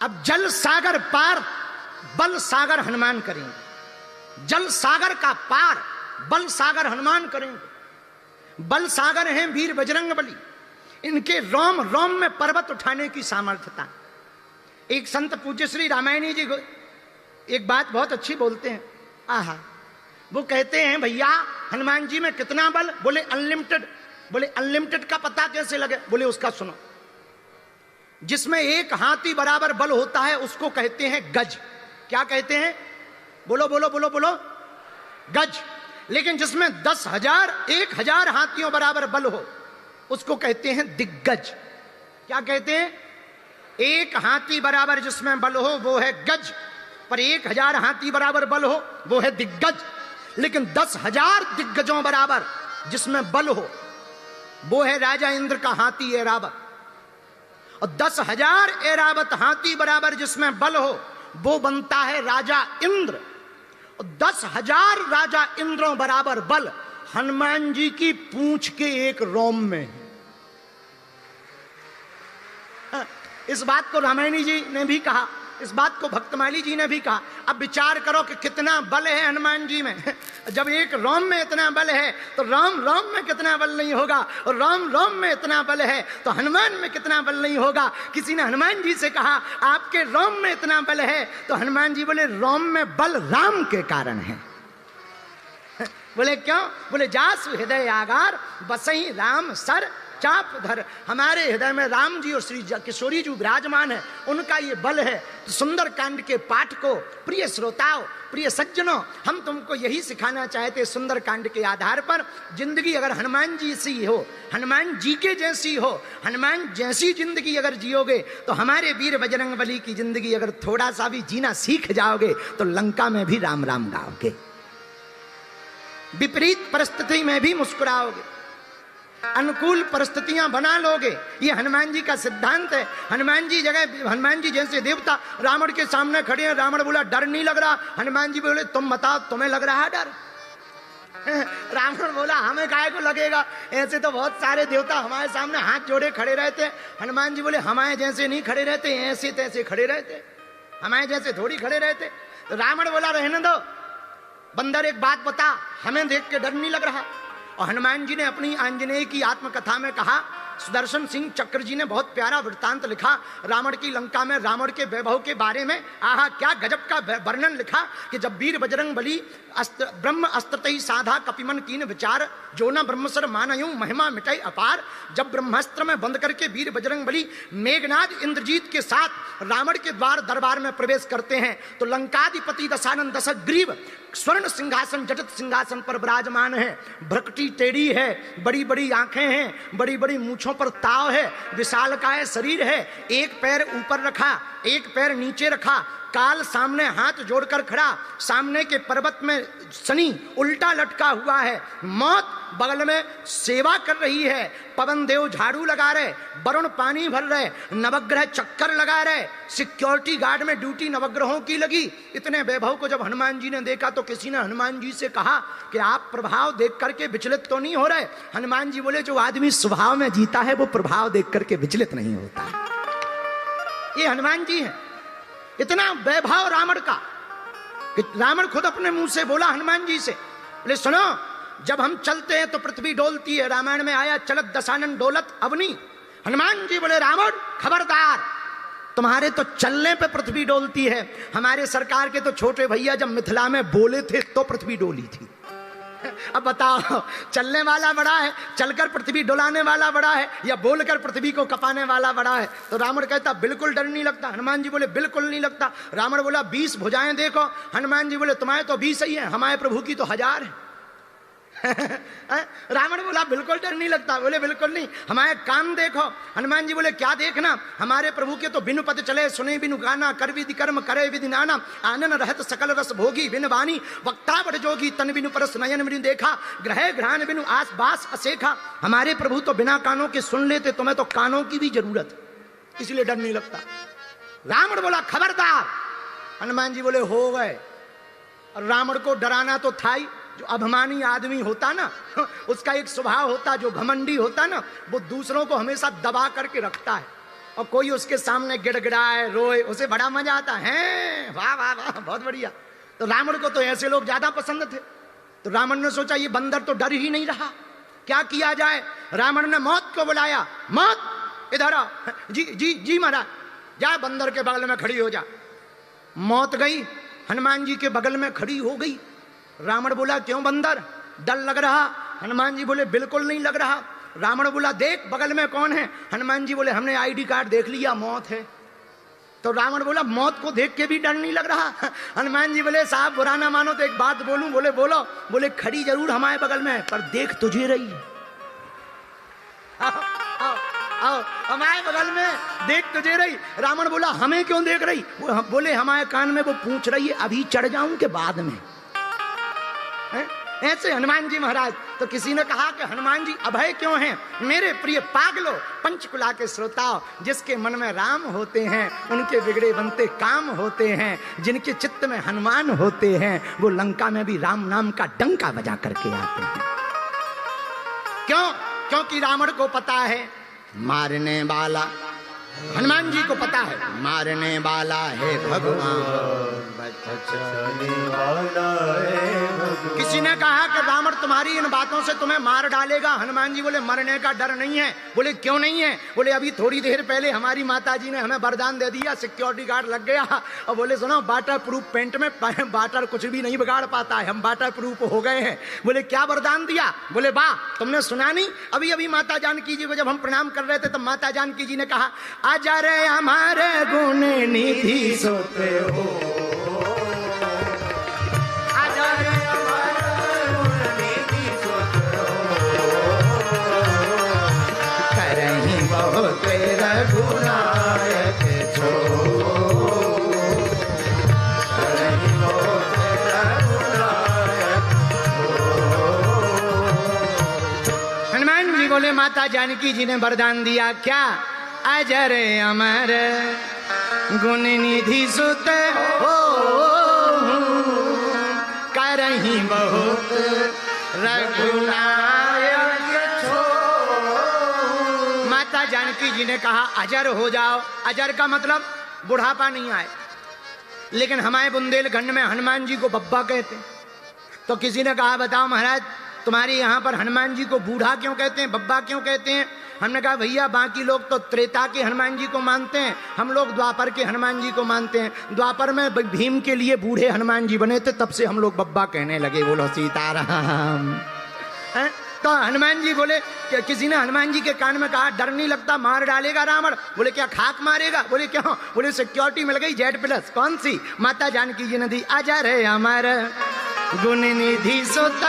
अब जल सागर पार बल सागर हनुमान करेंगे। जल सागर का पार बल सागर हनुमान करेंगे। बल सागर हैं वीर बजरंग बली, इनके रोम रोम में पर्वत उठाने की सामर्थ्यता। एक संत पूज्य श्री रामायणी जी एक बात बहुत अच्छी बोलते हैं। आहा, वो कहते हैं भैया हनुमान जी में कितना बल? बोले अनलिमिटेड। बोले अनलिमिटेड का पता कैसे लगे? बोले उसका सुनो। जिसमें एक हाथी बराबर बल होता है उसको कहते हैं गज। क्या कहते हैं? बोलो बोलो बोलो बोलो, गज। लेकिन जिसमें 10,000 1,000 हाथियों बराबर बल हो उसको कहते हैं दिग्गज। क्या कहते हैं? एक हाथी बराबर जिसमें बल हो वो है गज, पर 1,000 हाथी बराबर बल हो वो है दिग्गज। लेकिन 10,000 दिग्गजों बराबर जिसमें बल हो वो है राजा इंद्र का हाथी ऐरावत। और 10,000 ऐरावत हाथी बराबर जिसमें बल हो वो बनता है राजा इंद्र। और 10,000 राजा इंद्रों बराबर बल हनुमान जी की पूंछ के एक रोम में है। इस बात को रामायणी जी ने भी कहा, इस बात को भक्तमाली जी ने भी कहा। अब विचार करो कि कितना बल है हनुमान जी में। जब एक रोम में इतना बल है तो राम रोम में कितना बल नहीं होगा, और राम रोम में इतना बल है तो हनुमान में कितना बल नहीं होगा। किसी ने हनुमान जी से कहा आपके रोम में इतना बल है, तो हनुमान जी बोले रोम में बल राम के कारण है। बोले क्यों? बोले जासु हृदय आगार बसई राम सर चाप धर। हमारे हृदय में राम जी और श्री किशोरी जी विराजमान है, उनका ये बल है। तो सुंदर कांड के पाठ को प्रिय श्रोताओं, प्रिय सज्जनों, हम तुमको यही सिखाना चाहते। सुंदर कांड के आधार पर जिंदगी अगर हनुमान जी सी हो, हनुमान जी के जैसी हो, हनुमान जैसी जिंदगी अगर जियोगे तो हमारे वीर बजरंग बली की जिंदगी अगर थोड़ा सा भी जीना सीख जाओगे तो लंका में भी राम राम गाओगे, विपरीत परिस्थिति में भी मुस्कुराओगे, अनुकूल परिस्थितियां बना लोगे। ये हनुमान जी का सिद्धांत है। हनुमान जी जैसे देवता रावण के सामने खड़े हैं। रावण बोला डर नहीं लग रहा। हनुमान जी बोले तुम बताओ तुम्हें लग रहा है डर? रावण बोला हमें काहे को लगेगा, ऐसे तो बहुत सारे देवता हमारे सामने हाथ जोड़े खड़े रहते। हनुमान जी बोले हमारे जैसे नहीं खड़े रहते, ऐसे तैसे खड़े रहते, हमारे जैसे थोड़ी खड़े रहते। तो रावण बोला रहने दो बंदर, एक बात बता, हमें देख के डर नहीं लग रहा? और हनुमान जी ने अपनी आंजनेय की आत्मकथा में कहा, सुदर्शन सिंह चक्र जी ने बहुत प्यारा वृत्तांत लिखा रावण की लंका में रावण के वैभव के बारे में। आहा, क्या गजब का वर्णन लिखा कि जब वीर बजरंग बली ब्रह्म अस्त्रतई साधा कपिमन कीन विचार जो न ब्रह्मसर मानयूं महिमा मिटाई अपार। जब ब्रह्मास्त्र में बंद करके वीर बजरंग बली मेघनाद इंद्रजीत के साथ रावण के द्वार दरबार में प्रवेश करते हैं तो लंकाधिपति दशानन दशग्रीव स्वर्ण सिंहासन जटित सिंहासन पर विराजमान है। भ्रकटी टेढ़ी है, बड़ी बड़ी आंखें हैं, बड़ी बड़ी मूछों पर ताव है, विशालकाय शरीर है, एक पैर ऊपर रखा एक पैर नीचे रखा, काल सामने हाथ जोड़कर खड़ा, सामने के पर्वत में शनि उल्टा लटका हुआ है, मौत बगल में सेवा कर रही है, पवन देव झाड़ू लगा रहे, वरुण पानी भर रहे, नवग्रह चक्कर लगा रहे, सिक्योरिटी गार्ड में ड्यूटी नवग्रहों की लगी। इतने वैभव को जब हनुमान जी ने देखा तो किसी ने हनुमान जी से कहा कि आप प्रभाव देख करके विचलित तो नहीं हो रहे? हनुमान जी बोले जो आदमी स्वभाव में जीता है वो प्रभाव देख करके विचलित नहीं होता। ये हनुमान जी हैं। इतना वैभव रावण का, रावण खुद अपने मुंह से बोला हनुमान जी से, बोले सुनो जब हम चलते हैं तो पृथ्वी डोलती है। रामायण में आया चलत दशानन डोलत अवनी। हनुमान जी बोले रावण खबरदार, तुम्हारे तो चलने पे पृथ्वी डोलती है, हमारे सरकार के तो छोटे भैया जब मिथिला में बोले थे तो पृथ्वी डोली थी। अब बताओ चलने वाला बड़ा है, चलकर पृथ्वी डुलाने वाला बड़ा है, या बोलकर पृथ्वी को कपाने वाला बड़ा है? तो रावण कहता बिल्कुल डर नहीं लगता। हनुमान जी बोले बिल्कुल नहीं लगता। रावण बोला 20 भुजाएं देखो। हनुमान जी बोले तुम्हारे तो 20 ही है, हमारे प्रभु की तो 1000 है। रावण बोला बिल्कुल डर नहीं लगता। बोले बिल्कुल नहीं। हमारे कान देखो। हनुमान जी बोले क्या देखना? हमारे प्रभु के तो बिनु पद चले, सुने बिनु गाना, कर विधि कर्म करे विधि नाना, आनन रहत सकल रस भोगी, बिन वाणी वक्ता बड़ जोगी, तन बिनु परस नयन बिनु देखा, ग्रह घ्राण बिनु आस बास असेखा। हमारे प्रभु तो बिना कानों के सुन लेते, तुम्हें तो कानों की भी जरूरत, इसलिए डर नहीं लगता। रावण बोला खबरदार। हनुमान जी बोले हो गए। और रावण को डराना तो था ही। जो अभिमानी आदमी होता ना, उसका एक स्वभाव होता, जो घमंडी होता ना, वो दूसरों को हमेशा दबा करके रखता है। और कोई उसके सामने गिड़गिड़ाए रोए, उसे बड़ा मजा आता है। वाह वाह वाह, बहुत बढ़िया। तो रावण को तो ऐसे लोग ज्यादा पसंद थे। तो रावण ने सोचा ये बंदर तो डर ही नहीं रहा, क्या किया जाए। रावण ने मौत को बुलाया, मौत इधर आ। जी जी जी महाराज, जा बंदर के बगल में खड़ी हो जा। मौत गई, हनुमान जी के बगल में खड़ी हो गई। रावण बोला क्यों बंदर, डर लग रहा? हनुमान जी बोले बिल्कुल नहीं लग रहा। रावण बोला देख बगल में कौन है? हनुमान जी बोले हमने आईडी कार्ड देख लिया, मौत है। तो रावण बोला मौत को देख के भी डर नहीं लग रहा? हनुमान जी बोले साहब बुरा ना मानो तो एक बात बोलूं? बोले बोलो। बोले खड़ी जरूर हमारे बगल में है पर देख तुझे रही है। आओ हमारे बगल में देख तुझे रही। रावण बोला हमें क्यों देख रही? बोले हमारे कान में वो पूछ रही है अभी चढ़ जाऊं के बाद में। ऐसे हनुमान जी महाराज। तो किसी ने कहा कि हनुमान जी अभय क्यों हैं? मेरे प्रिय पागलो, पंचकुला के श्रोताओ, जिसके मन में राम होते हैं उनके बिगड़े बनते काम होते हैं। जिनके चित्त में हनुमान होते हैं वो लंका में भी राम नाम का डंका बजा करके आते हैं। क्यों? क्योंकि रावण को पता है मारने वाला, हनुमान जी को पता है मारने वाला है भगवान। किसी ने कहा कि रावण तुम्हारी इन बातों से तुम्हें मार डालेगा। हनुमान जी बोले मरने का डर नहीं है। बोले क्यों नहीं है? बोले अभी थोड़ी देर पहले हमारी माता जी ने हमें वरदान दे दिया, सिक्योरिटी गार्ड लग गया। और बोले सुनो वाटर प्रूफ पेंट में वाटर कुछ भी नहीं बिगाड़ पाता है, हम वाटर प्रूफ हो गए हैं। बोले क्या वरदान दिया? बोले वाह तुमने सुना नहीं? अभी अभी माता जानकी जी को जब हम प्रणाम कर रहे थे तो माता जानकी जी ने कहा आजा रे हमारे गुण निधि सोते हो, आजा रे हमारे गुण निधि सोते हो, करहीं बहुत रघुनायक छो, करहीं बहुत रघुनायक छो। हनुमान जी बोले माता जानकी जी ने वरदान दिया क्या? अजर अमर गुण निधि सुत हो, करहीं बहुत रघुनायक छो। माता जानकी जी ने कहा अजर हो जाओ। अजर का मतलब बुढ़ापा नहीं आए, लेकिन हमारे बुंदेलखंड में हनुमान जी को बब्बा कहते हैं। तो किसी ने कहा बताओ महाराज तुम्हारे यहाँ पर हनुमान जी को बूढ़ा क्यों कहते हैं, बब्बा क्यों कहते हैं? हमने कहा भैया बाकी लोग तो त्रेता के हनुमान जी को मानते हैं, हम लोग द्वापर के हनुमान जी को मानते हैं। द्वापर में भीम के लिए बूढ़े हनुमान जी बने थे, तब से हम लोग बब्बा कहने लगे। बोलो सीताराम। तो हनुमान जी बोले, किसी ने हनुमान जी के कान में कहा डर नहीं लगता मार डालेगा रावण? बोले क्या खाक मारेगा? बोले क्यों? बोले सिक्योरिटी मिल गई Z+। कौन सी? माता जानकी जी ने दी। आजा रे हमार गुण निधि सोत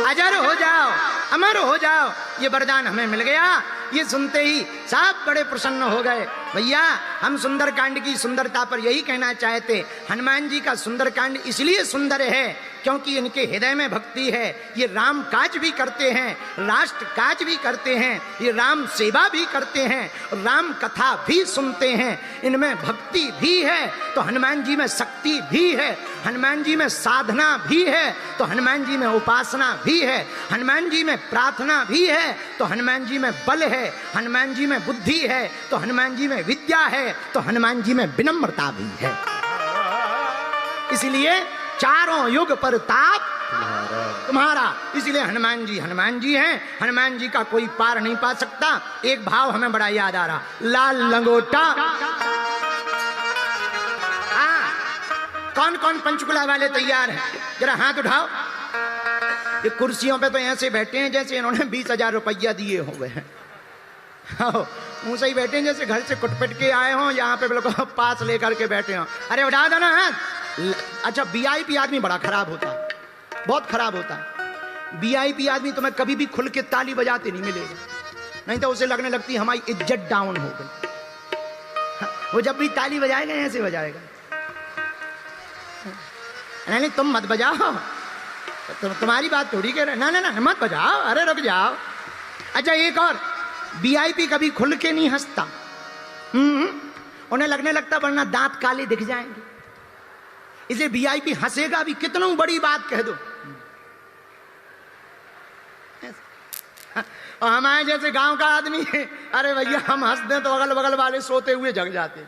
अजर हो जाओ, अमर हो जाओ, ये वरदान हमें मिल गया। ये सुनते ही सब बड़े प्रसन्न हो गए। भैया हम सुंदरकांड की सुंदरता पर यही कहना चाहते, हनुमान जी का सुंदरकांड इसलिए सुंदर है क्योंकि इनके हृदय में भक्ति है। ये राम काज भी करते हैं, राष्ट्र काज भी करते हैं, ये राम सेवा भी करते हैं, राम कथा भी सुनते हैं। इनमें भक्ति भी है तो हनुमान जी में शक्ति भी है, हनुमान जी में साधना भी है तो हनुमान जी में उपासना भी है, हनुमान जी में प्रार्थना भी है तो हनुमान जी में बल है, हनुमान जी में बुद्धि है तो हनुमान जी में विद्या है, तो हनुमान जी में विनम्रता भी है। इसलिए चारों युग पर ताप तुम्हारा। इसलिए हनुमान जी हैं, हनुमान जी का कोई पार नहीं पा सकता। एक भाव हमें बड़ा याद आ रहा, लाल लंगोटा। कौन कौन पंचकुला वाले तैयार हैं? जरा हाथ उठाओ। ये कुर्सियों पे तो ऐसे बैठे हैं जैसे इन्होंने 20,000 रुपया दिए हो गए हैं। मुंह से ही बैठे हैं जैसे घर से कुटपिट के आए हों, यहाँ पे बिल्कुल पास लेकर के बैठे हों। अरे उठा दो ना हाथ। अच्छा VIP आदमी बड़ा खराब होता है, बहुत खराब होता है। VIP आदमी तुम्हें कभी भी खुल के ताली बजाते नहीं मिलेगा, नहीं तो उसे लगने लगती हमारी इज्जत डाउन हो गई। वो जब भी ताली बजाएगा ऐसे बजाएगा, नहीं तुम मत बजाओ, तुम्हारी बात थोड़ी कह रहे। ना ना ना मत बजाओ, अरे रुक जाओ। अच्छा एक और, VIP कभी खुल के नहीं हंसता, उन्हें लगने लगता वरना दांत काले दिख जाएंगे। इसे VIP हंसेगा भी कितनों बड़ी बात कह दो। और हमारे जैसे गांव का आदमी है, अरे भैया हम हंस दें तो अगल बगल वाले सोते हुए जग जाते।